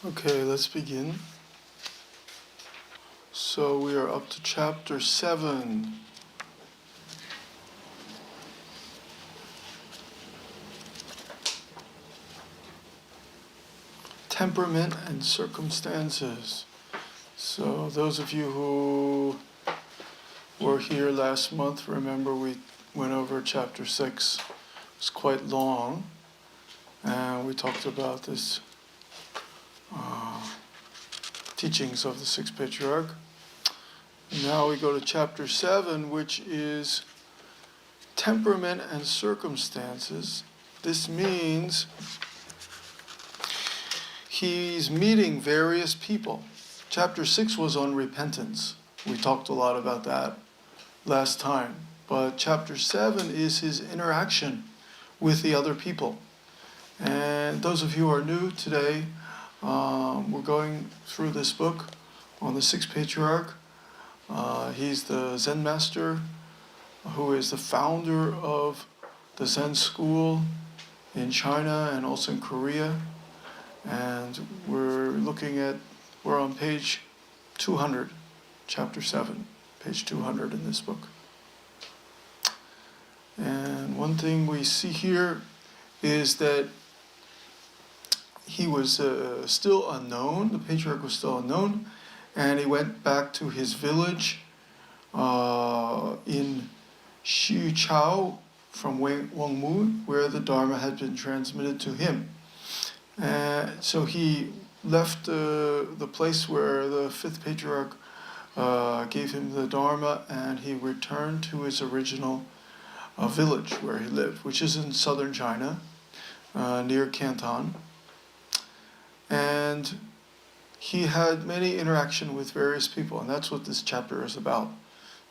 Okay, let's begin. So we are up to chapter 7. Temperament and circumstances. So those of you who were here last month, remember we went over chapter 6. It was quite long, and we talked about this teachings of the sixth patriarch. Now we go to chapter 7, which is temperament and circumstances. This means he's meeting various people. Chapter 6 was on repentance. We talked a lot about that last time. But chapter 7 is his interaction with the other people. And those of you who are new today, we're going through this book on the sixth patriarch. He's the Zen master who is the founder of the Zen school in China and also in Korea. And we're on page 200, chapter 7, page 200 in this book. And one thing we see here is that he was still unknown, the patriarch was still unknown, and he went back to his village in Xichao from Wangmu, where the Dharma had been transmitted to him. So he left the place where the fifth patriarch gave him the Dharma, and he returned to his original village where he lived, which is in southern China, near Canton. And he had many interaction with various people, and that's what this chapter is about.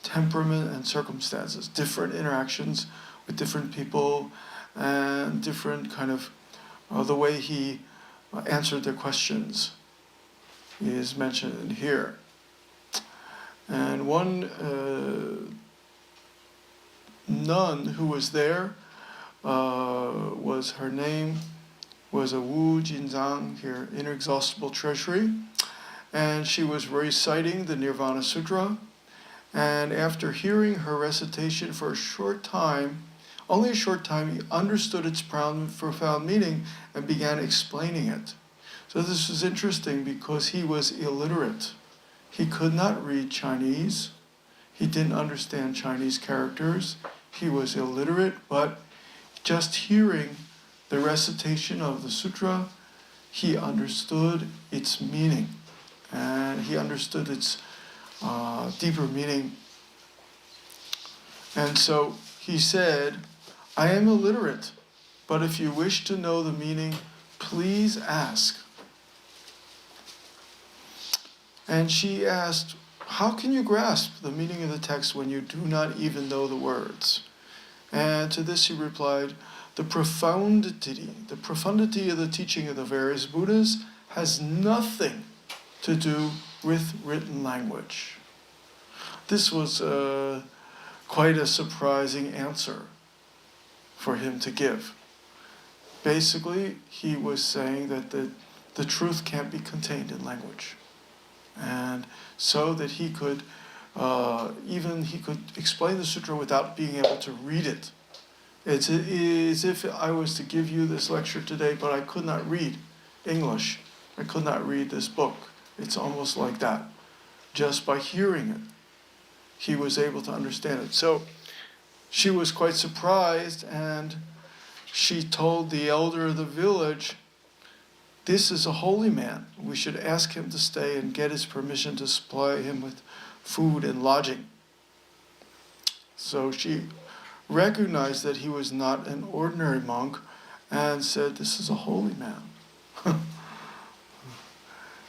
Temperament and circumstances, different interactions with different people, and different kind of the way he answered their questions is mentioned here. And one nun who was there her name was a Wu Jinzang here, Inexhaustible Treasury, and she was reciting the Nirvana Sutra. And after hearing her recitation for only a short time, he understood its profound meaning and began explaining it. So this is interesting because he was illiterate. He could not read Chinese. He didn't understand Chinese characters. He was illiterate, but just hearing the recitation of the sutra, he understood its meaning. And he understood its deeper meaning. And so he said, I am illiterate, but if you wish to know the meaning, please ask. And she asked, how can you grasp the meaning of the text when you do not even know the words? And to this he replied, the profundity of the teaching of the various Buddhas has nothing to do with written language. This was quite a surprising answer for him to give. Basically, he was saying that the truth can't be contained in language. And so that he could explain the sutra without being able to read it. It's as if I was to give you this lecture today, but I could not read English. I could not read this book. It's almost like that. Just by hearing it, he was able to understand it. So she was quite surprised, and she told the elder of the village, this is a holy man. We should ask him to stay and get his permission to supply him with food and lodging. So she recognized that he was not an ordinary monk and said, this is a holy man.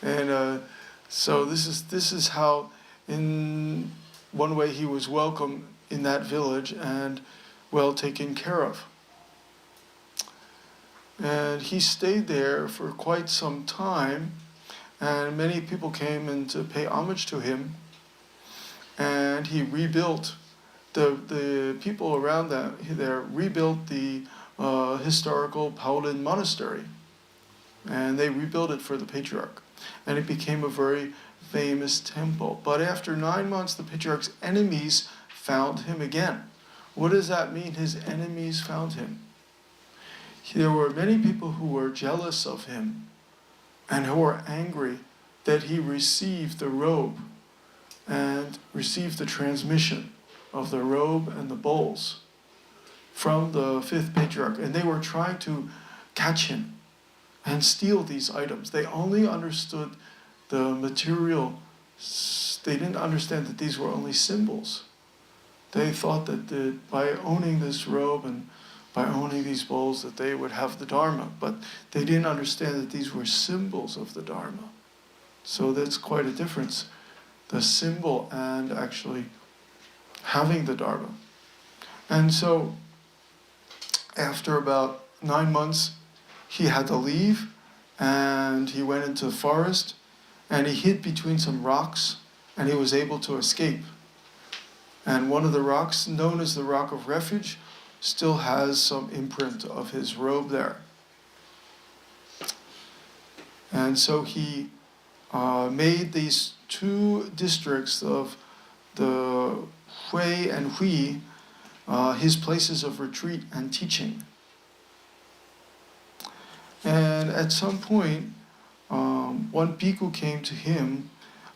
And so this is how, in one way, he was welcome in that village and well taken care of. And he stayed there for quite some time, and many people came in to pay homage to him. And he rebuilt the people around there rebuilt the historical Paolin monastery. and they rebuilt it for the patriarch. And it became a very famous temple. But after 9 months, the patriarch's enemies found him again. What does that mean, his enemies found him? There were many people who were jealous of him and who were angry that he received the robe and received the transmission of the robe and the bowls from the fifth patriarch. And they were trying to catch him and steal these items. They only understood the material. They didn't understand that these were only symbols. They thought that by owning this robe and by owning these bowls that they would have the Dharma, but they didn't understand that these were symbols of the Dharma. So that's quite a difference, the symbol and actually having the Dharma. And so after about 9 months, he had to leave, and he went into the forest, and he hid between some rocks, and he was able to escape. And one of the rocks, known as the Rock of Refuge, still has some imprint of his robe there. And so he made these 2 districts of the Hui and Hui his places of retreat and teaching. And at some point, one bhikkhu came to him,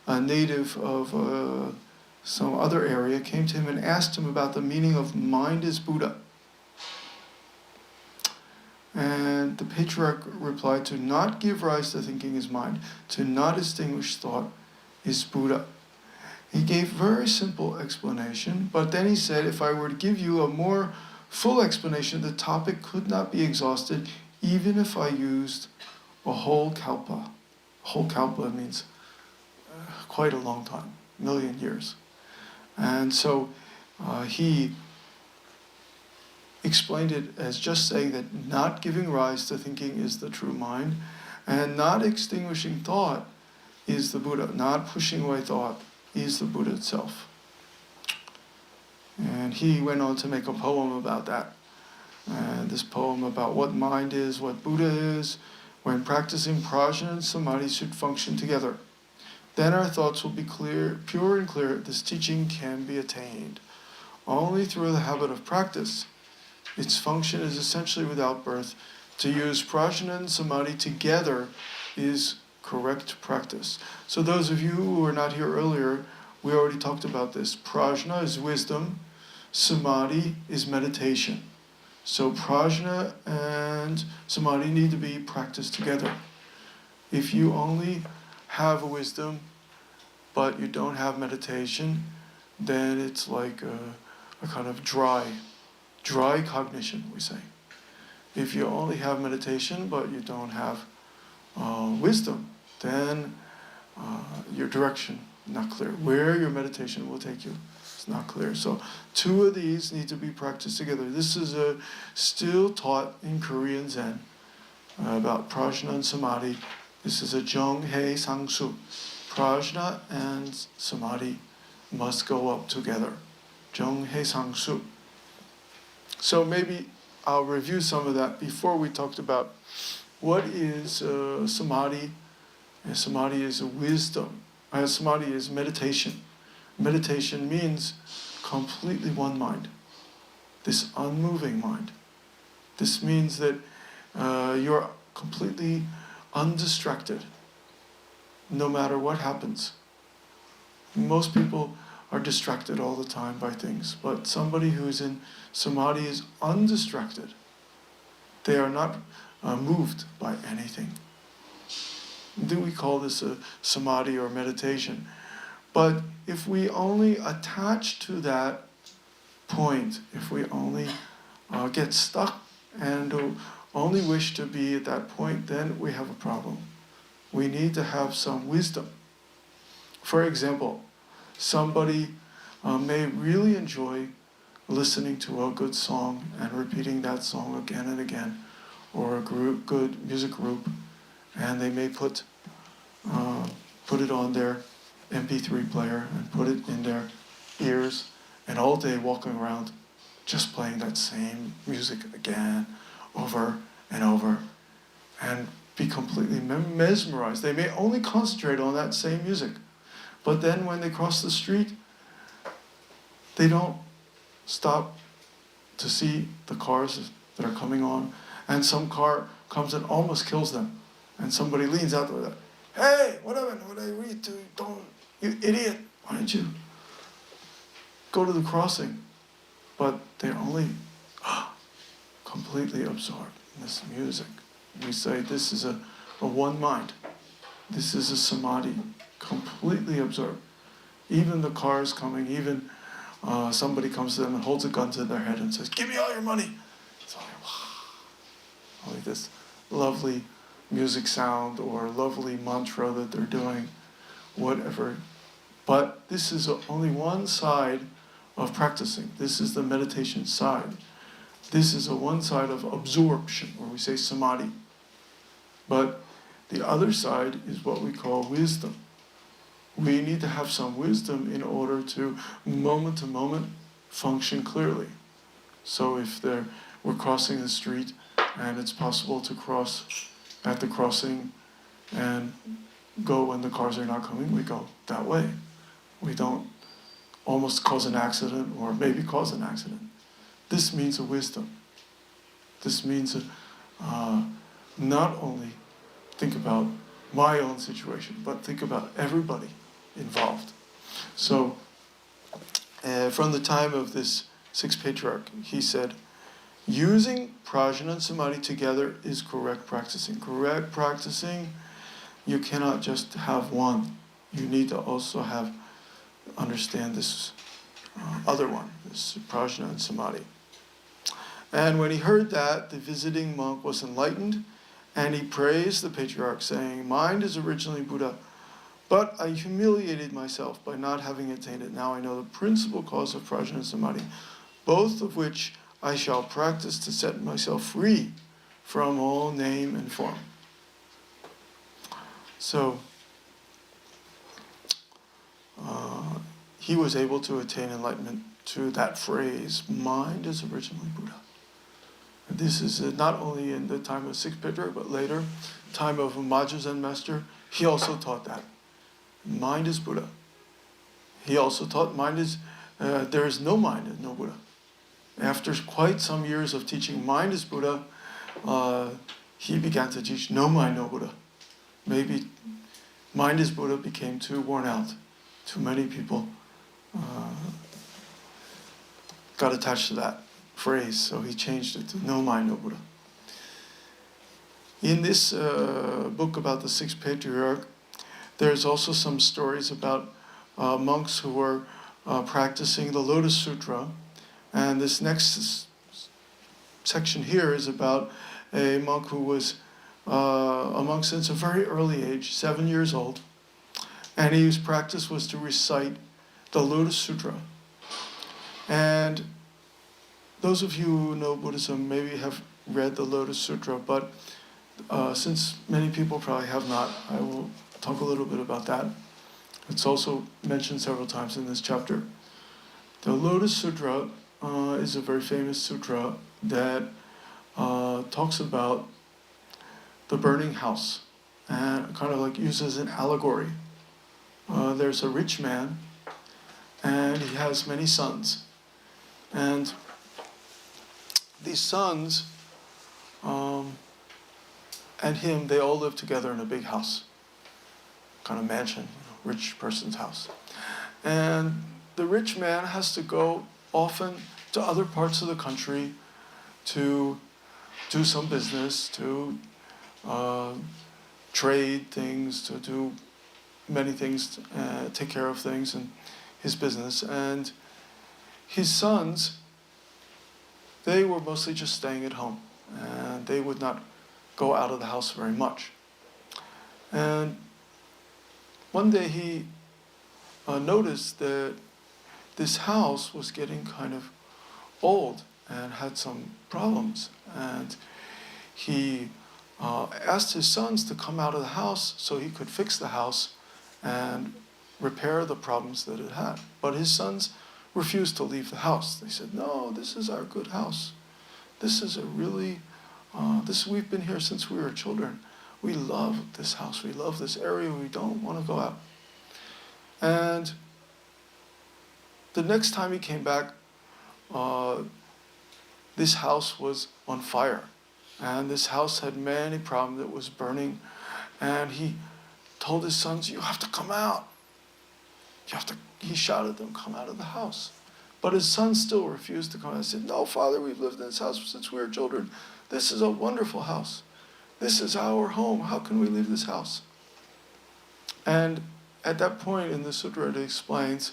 a native of some other area, came to him and asked him about the meaning of mind is Buddha. And the patriarch replied, to not give rise to thinking is mind, to not distinguish thought is Buddha. He gave very simple explanation, but then he said, if I were to give you a more full explanation, the topic could not be exhausted, even if I used a whole kalpa. A whole kalpa means quite a long time, 1,000,000 years. And so he explained it as just saying that not giving rise to thinking is the true mind, and not extinguishing thought is the Buddha. Not pushing away thought is the Buddha itself. And he went on to make a poem about that. And this poem about what mind is, what Buddha is, when practicing prajna and samadhi should function together. Then our thoughts will be clear, pure and clear. This teaching can be attained only through the habit of practice. Its function is essentially without birth. To use prajna and samadhi together is correct practice. So those of you who were not here earlier, we already talked about this. Prajna is wisdom. Samadhi is meditation. So prajna and samadhi need to be practiced together. If you only have wisdom, but you don't have meditation, then it's like a kind of dry cognition, we say. If you only have meditation, but you don't have wisdom, then your direction not clear. Where your meditation will take you, it's not clear. So 2 of these need to be practiced together. This is still taught in Korean Zen about prajna and samadhi. This is a 정해 상수. Prajna and samadhi must go up together. 정해 상수. So maybe I'll review some of that before we talked about what is samadhi. Samadhi is wisdom. Samadhi is meditation. Meditation means completely one mind, this unmoving mind. This means that you're completely undistracted, no matter what happens. Most people are distracted all the time by things, but somebody who is in samadhi is undistracted. They are not moved by anything. Do we call this a samadhi or meditation? But if we only attach to that point, if we only get stuck and only wish to be at that point, then we have a problem. We need to have some wisdom. For example, somebody may really enjoy listening to a good song and repeating that song again and again, or a good music group, and they may put it on their MP3 player and put it in their ears, and all day walking around just playing that same music again, over and over. And be completely mesmerized. They may only concentrate on that same music. But then when they cross the street, they don't stop to see the cars that are coming on. And some car comes and almost kills them. And somebody leans out there, hey, what are you doing? Don't, you idiot, why don't you go to the crossing? But they're only completely absorbed in this music. We say this is a one mind. This is a samadhi, completely absorbed. Even the cars coming, even somebody comes to them and holds a gun to their head and says, give me all your money. It's only this lovely music sound or lovely mantra that they're doing, whatever. But this is only one side of practicing. This is the meditation side. This is one side of absorption, or we say samadhi. But the other side is what we call wisdom. We need to have some wisdom in order to moment function clearly. So if we're crossing the street and it's possible to cross at the crossing and go when the cars are not coming, we go that way. We don't almost cause an accident or maybe cause an accident. This means a wisdom. This means not only think about my own situation, but think about everybody involved. So, from the time of this sixth patriarch, he said, using prajna and samadhi together is correct practicing. Correct practicing, you cannot just have one. You need to also understand this other one, this prajna and samadhi. And when he heard that, the visiting monk was enlightened, and he praised the patriarch, saying, mind is originally Buddha, but I humiliated myself by not having attained it. Now I know the principal cause of prajna and samadhi, both of which I shall practice to set myself free from all name and form. So, he was able to attain enlightenment to that phrase, mind is originally Buddha. And this is not only in the time of sixth patriarch, but later, time of Majja Zen master, he also taught that. Mind is Buddha. He also taught there is no mind and no Buddha. After quite some years of teaching mind is Buddha, he began to teach no mind, no Buddha. Maybe mind is Buddha became too worn out. Too many people got attached to that phrase, so he changed it to no mind, no Buddha. In this book about the sixth patriarch, there's also some stories about monks who were practicing the Lotus Sutra, and this next section here is about a monk who was a monk since a very early age, 7 years old, and his practice was to recite the Lotus Sutra. And those of you who know Buddhism maybe have read the Lotus Sutra, but since many people probably have not, I will talk a little bit about that. It's also mentioned several times in this chapter. The Lotus Sutra is a very famous sutra that talks about the burning house and kind of like uses an allegory. There's a rich man and he has many sons. And these sons and him, they all live together in a big house, kind of mansion, rich person's house. And the rich man has to go often to other parts of the country to do some business, to trade things, to do many things, take care of things in his business. And his sons, they were mostly just staying at home, and they would not go out of the house very much. And one day he noticed that this house was getting kind of old and had some problems. And he asked his sons to come out of the house so he could fix the house and repair the problems that it had. But his sons refused to leave the house. They said, no, this is our good house. This is a really, we've been here since we were children. we love this house, we love this area, we don't want to go out. And the next time he came back, this house was on fire. And this house had many problems. It was burning. And he told his sons, you have to come out. He shouted at them, come out of the house. But his sons still refused to come out. He said, no, Father, we've lived in this house since we were children. This is a wonderful house. This is our home. How can we leave this house? And at that point in the sutra, it explains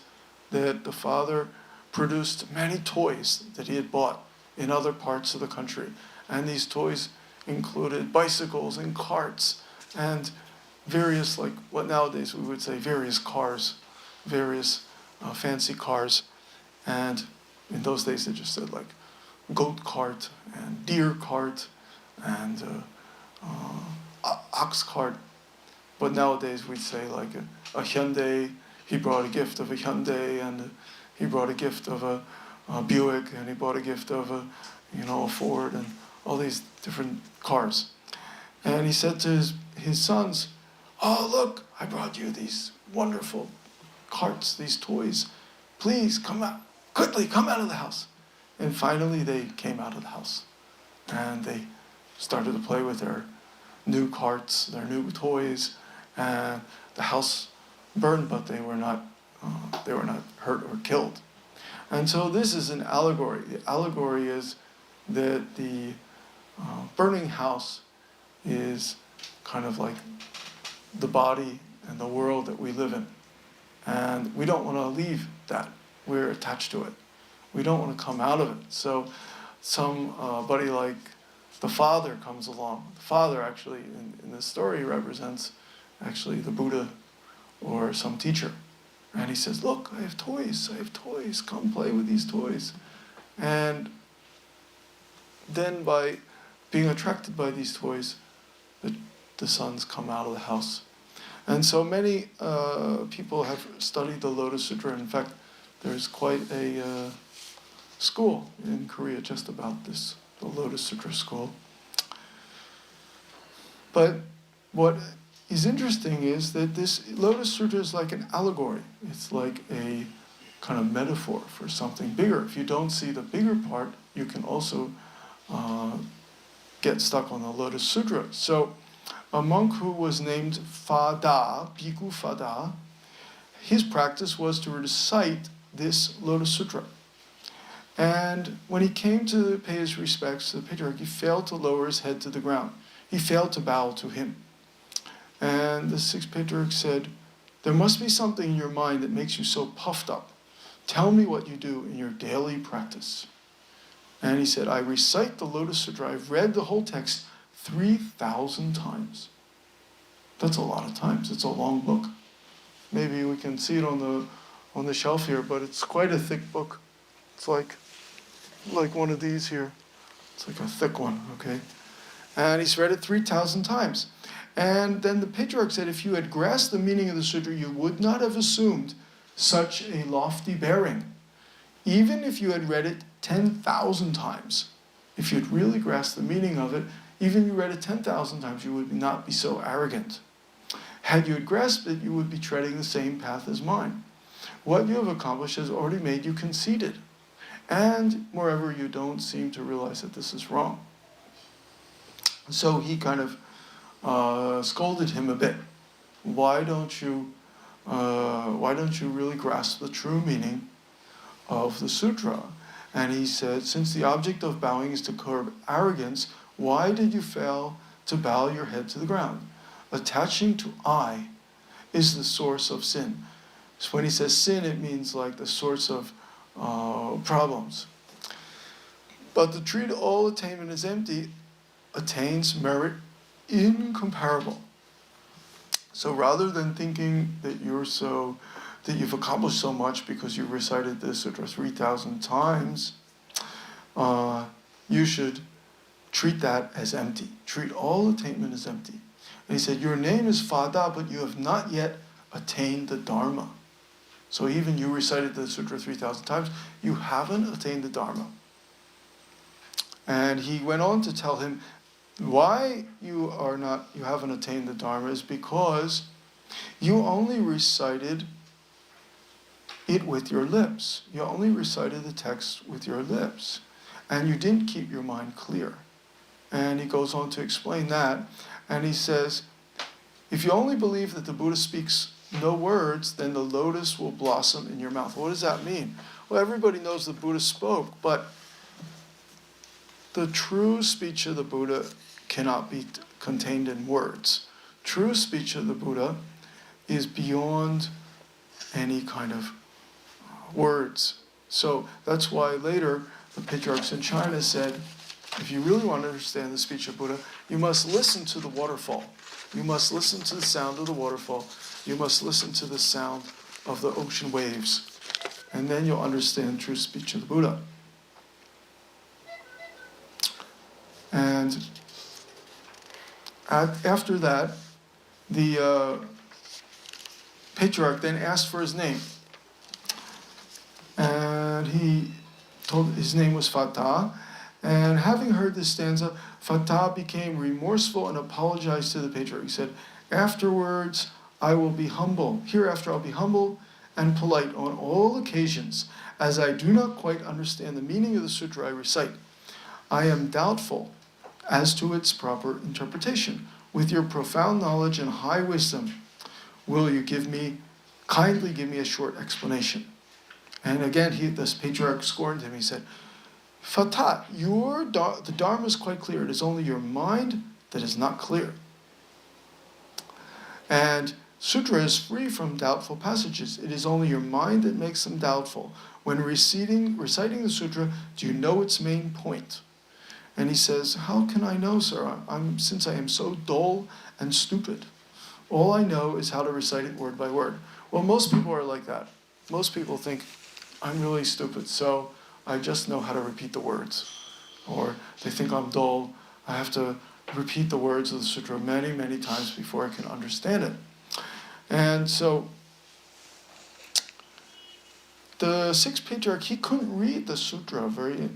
that the father produced many toys that he had bought in other parts of the country. And these toys included bicycles and carts and various, like what nowadays we would say, various cars, various fancy cars. And in those days they just said like goat cart and deer cart and ox cart. But nowadays we'd say like a Hyundai. He brought a gift of a Hyundai, and he brought a gift of a Buick, and he bought a gift of a Ford, and all these different cars. And he said to his sons, oh, look, I brought you these wonderful carts, these toys. Please come out, quickly come out of the house. And finally they came out of the house. And they started to play with their new carts, their new toys. And the house burned, but they were not hurt or killed. And so this is an allegory. The allegory is that the burning house is kind of like the body and the world that we live in. And we don't want to leave that. We're attached to it. We don't want to come out of it. So somebody like the father comes along. The father actually in this story represents actually the Buddha or some teacher. And he says, look, I have toys, come play with these toys. And then by being attracted by these toys, the sons come out of the house. And so many people have studied the Lotus Sutra. In fact, there's quite a school in Korea just about this, the Lotus Sutra school. But what is interesting is that this Lotus Sutra is like an allegory. It's like a kind of metaphor for something bigger. If you don't see the bigger part, you can also get stuck on the Lotus Sutra. So a monk who was named Fada, Bhikkhu Fada, his practice was to recite this Lotus Sutra. And when he came to pay his respects to the patriarch, he failed to lower his head to the ground. He failed to bow to him. And the sixth patriarch said, there must be something in your mind that makes you so puffed up. Tell me what you do in your daily practice. And he said, I recite the Lotus Sutra. I've read the whole text 3,000 times. That's a lot of times. It's a long book. Maybe we can see it on the shelf here, but it's quite a thick book. It's like one of these here. It's like a thick one, okay? And he's read it 3,000 times. And then the patriarch said, if you had grasped the meaning of the sutra, you would not have assumed such a lofty bearing. Even if you had read it 10,000 times, if you'd really grasped the meaning of it, even if you read it 10,000 times, you would not be so arrogant. Had you had grasped it, you would be treading the same path as mine. What you have accomplished has already made you conceited. And moreover, you don't seem to realize that this is wrong. So he kind of scolded him a bit. Why don't you really grasp the true meaning of the sutra? And he said, since the object of bowing is to curb arrogance, why did you fail to bow your head to the ground? Attaching to I is the source of sin. So when he says sin, it means like the source of problems. But to treat all attainment as empty attains merit incomparable. So rather than thinking that you've accomplished so much because you recited this sutra 3,000 times, you should treat that as empty. Treat all attainment as empty. And he said, your name is Fada, but you have not yet attained the Dharma. So even you recited the sutra 3,000 times, you haven't attained the Dharma. And he went on to tell him, why you haven't attained the Dharma is because you only recited it with your lips. You only recited the text with your lips. And you didn't keep your mind clear. And he goes on to explain that. And he says, if you only believe that the Buddha speaks no words, then the lotus will blossom in your mouth. What does that mean? Well, everybody knows the Buddha spoke, but the true speech of the Buddha cannot be contained in words. True speech of the Buddha is beyond any kind of words. So that's why later the patriarchs in China said, if you really want to understand the speech of Buddha, you must listen to the waterfall. You must listen to the sound of the waterfall. You must listen to the sound of the ocean waves. And then you'll understand true speech of the Buddha. And after that, the patriarch then asked for his name. And he told his name was Fatah. And having heard this stanza, Fatah became remorseful and apologized to the patriarch. He said, afterwards I will be humble. Hereafter I'll be humble and polite on all occasions, as I do not quite understand the meaning of the sutra I recite. I am doubtful as to its proper interpretation. With your profound knowledge and high wisdom, will you kindly give me a short explanation? And again, this patriarch scorned him. He said, Fatah, the Dharma is quite clear. It is only your mind that is not clear. And sutra is free from doubtful passages. It is only your mind that makes them doubtful. When reciting the sutra, do you know its main point? And he says, how can I know, sir, since I am so dull and stupid? All I know is how to recite it word by word. Well, most people are like that. Most people think, I'm really stupid, so I just know how to repeat the words. Or they think I'm dull, I have to repeat the words of the sutra many, many times before I can understand it. And so the sixth patriarch, he couldn't read the sutra very,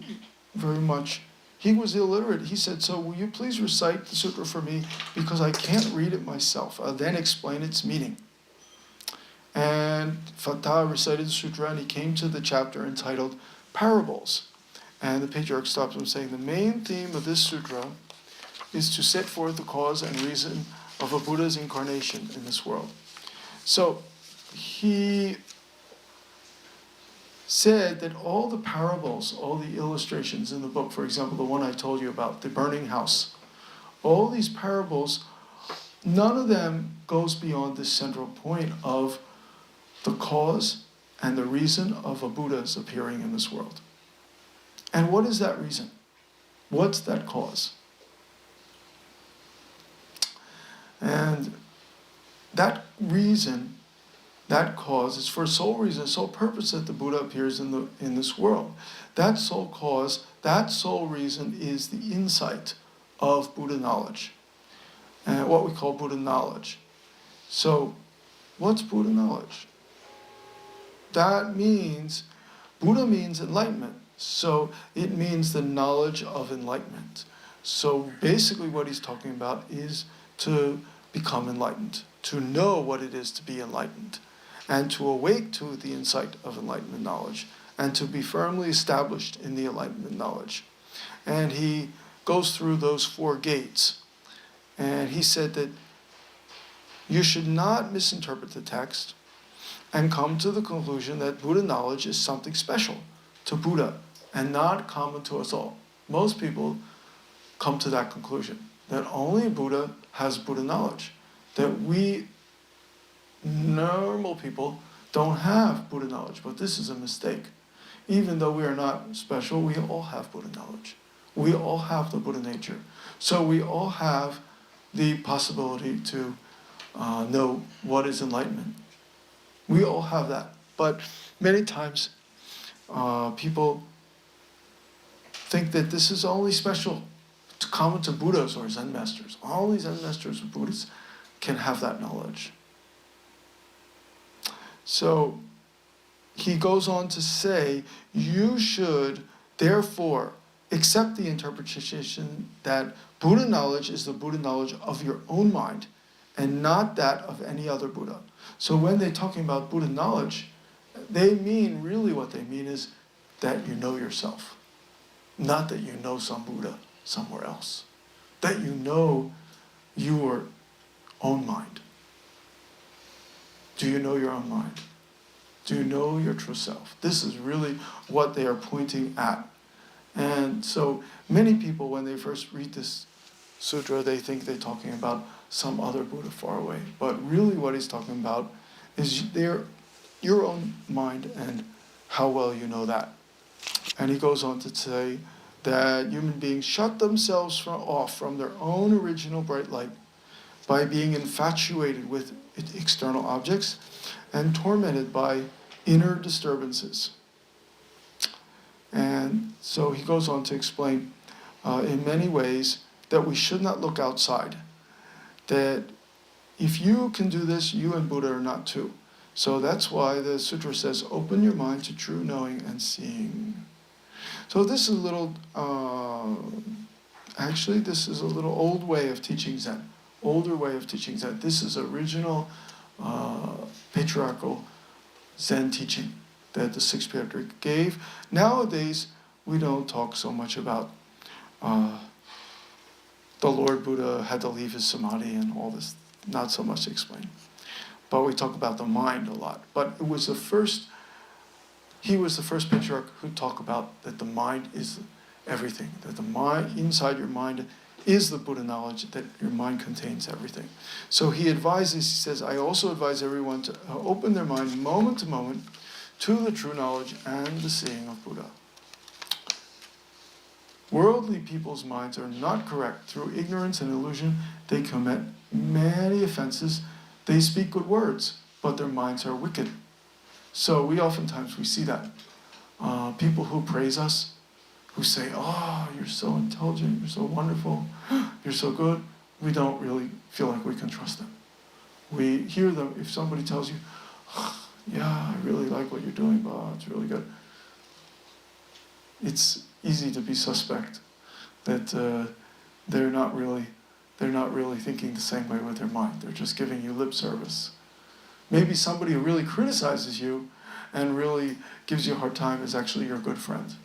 very much. He was illiterate. He said, so will you please recite the sutra for me, because I can't read it myself. I'll then explain its meaning. And Fatah recited the sutra, and he came to the chapter entitled Parables. And the patriarch stopped him, saying, the main theme of this sutra is to set forth the cause and reason of a Buddha's incarnation in this world. So he said that all the parables, all the illustrations in the book, for example, the one I told you about, the burning house, all these parables, none of them goes beyond this central point of the cause and the reason of a Buddha's appearing in this world. And what is that reason? What's that cause? And that reason, that cause, is for a sole reason, sole purpose that the Buddha appears in this world. That sole cause, that sole reason is the insight of Buddha knowledge, and what we call Buddha knowledge. So, what's Buddha knowledge? That means, Buddha means enlightenment. So it means the knowledge of enlightenment. So basically what he's talking about is to become enlightened, to know what it is to be enlightened, and to awake to the insight of enlightenment knowledge, and to be firmly established in the enlightenment knowledge. And he goes through those 4 gates. And he said that you should not misinterpret the text and come to the conclusion that Buddha knowledge is something special to Buddha and not common to us all. Most people come to that conclusion, that only Buddha has Buddha knowledge, that we normal people don't have Buddha knowledge. But this is a mistake. Even though we are not special, we all have Buddha knowledge. We all have the Buddha nature. So we all have the possibility to know what is enlightenment. We all have that. But many times people think that this is only special to common to Buddhas or Zen masters. Only Zen masters or Buddhists can have that knowledge. So he goes on to say, you should therefore accept the interpretation that Buddha knowledge is the Buddha knowledge of your own mind and not that of any other Buddha. So when they're talking about Buddha knowledge, they mean, really what they mean is that you know yourself. Not that you know some Buddha somewhere else. That you know your own mind. Do you know your own mind? Do you know your true self? This is really what they are pointing at. And so many people, when they first read this sutra, they think they're talking about some other Buddha far away. But really what he's talking about is your own mind and how well you know that. And he goes on to say that human beings shut themselves off from their own original bright light by being infatuated with external objects and tormented by inner disturbances. And so he goes on to explain in many ways that we should not look outside. That if you can do this, you and Buddha are not two. So that's why the sutra says, open your mind to true knowing and seeing. So this is a little, this is a little old way of teaching Zen. Older way of teaching Zen. This is original patriarchal Zen teaching that the sixth patriarch gave. Nowadays, we don't talk so much about the Lord Buddha had to leave his samadhi and all this, not so much to explain. But we talk about the mind a lot. But he was the first patriarch who talked about that the mind is everything, that the mind, inside your mind, is the Buddha knowledge, that your mind contains everything. So he advises, he says, I also advise everyone to open their mind moment to moment to the true knowledge and the seeing of Buddha. Worldly people's minds are not correct. Through ignorance and illusion, they commit many offenses. They speak good words, but their minds are wicked. So we see that. People who praise us, who say, oh, you're so intelligent, you're so wonderful, you're so good, we don't really feel like we can trust them. We hear them, if somebody tells you, oh, yeah, I really like what you're doing, but it's really good. It's easy to be suspect that they're not really thinking the same way with their mind. They're just giving you lip service. Maybe somebody who really criticizes you and really gives you a hard time is actually your good friend.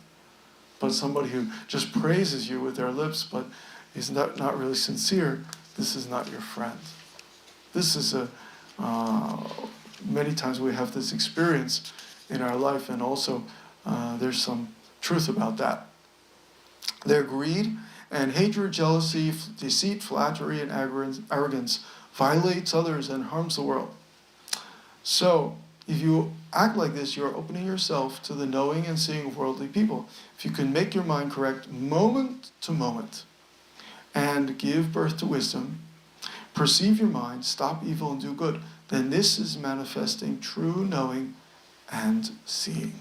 But somebody who just praises you with their lips but is not really sincere, this is not your friend. This is many times we have this experience in our life, and also there's some truth about that. Their greed and hatred, jealousy, deceit, flattery, and arrogance violates others and harms the world. So, if you act like this, you are opening yourself to the knowing and seeing of worldly people. If you can make your mind correct moment to moment and give birth to wisdom, perceive your mind, stop evil and do good, then this is manifesting true knowing and seeing.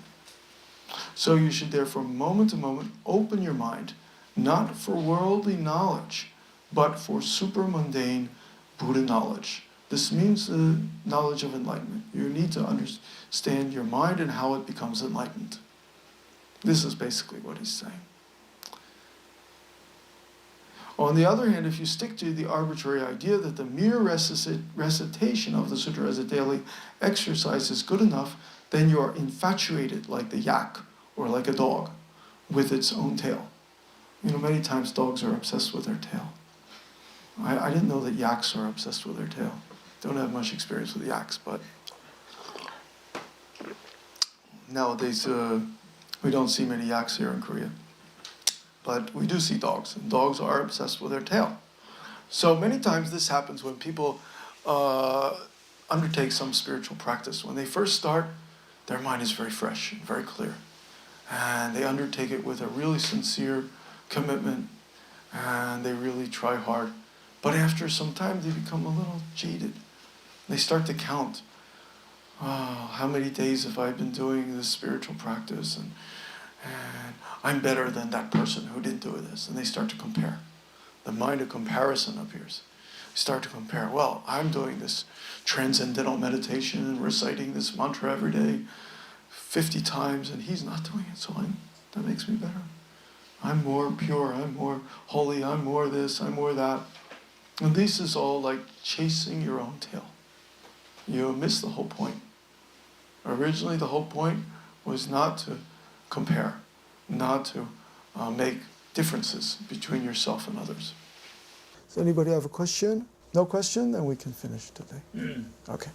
So you should therefore moment to moment open your mind, not for worldly knowledge, but for supramundane Buddha knowledge. This means the knowledge of enlightenment. You need to understand your mind and how it becomes enlightened. This is basically what he's saying. On the other hand, if you stick to the arbitrary idea that the mere recitation of the sutra as a daily exercise is good enough, then you are infatuated like the yak or like a dog with its own tail. Many times dogs are obsessed with their tail. I didn't know that yaks are obsessed with their tail. Don't have much experience with yaks, but nowadays we don't see many yaks here in Korea. But we do see dogs, and dogs are obsessed with their tail. So many times this happens when people undertake some spiritual practice. When they first start, their mind is very fresh and very clear. And they undertake it with a really sincere commitment, and they really try hard. But after some time, they become a little jaded. They start to count, how many days have I been doing this spiritual practice, and I'm better than that person who didn't do this. And they start to compare. The mind of comparison appears. They start to compare, well, I'm doing this transcendental meditation and reciting this mantra every day 50 times, and he's not doing it, so that makes me better. I'm more pure, I'm more holy, I'm more this, I'm more that. And this is all like chasing your own tail. You miss the whole point. Originally, the whole point was not to compare, not to make differences between yourself and others. Does anybody have a question? No question? Then we can finish today. Okay.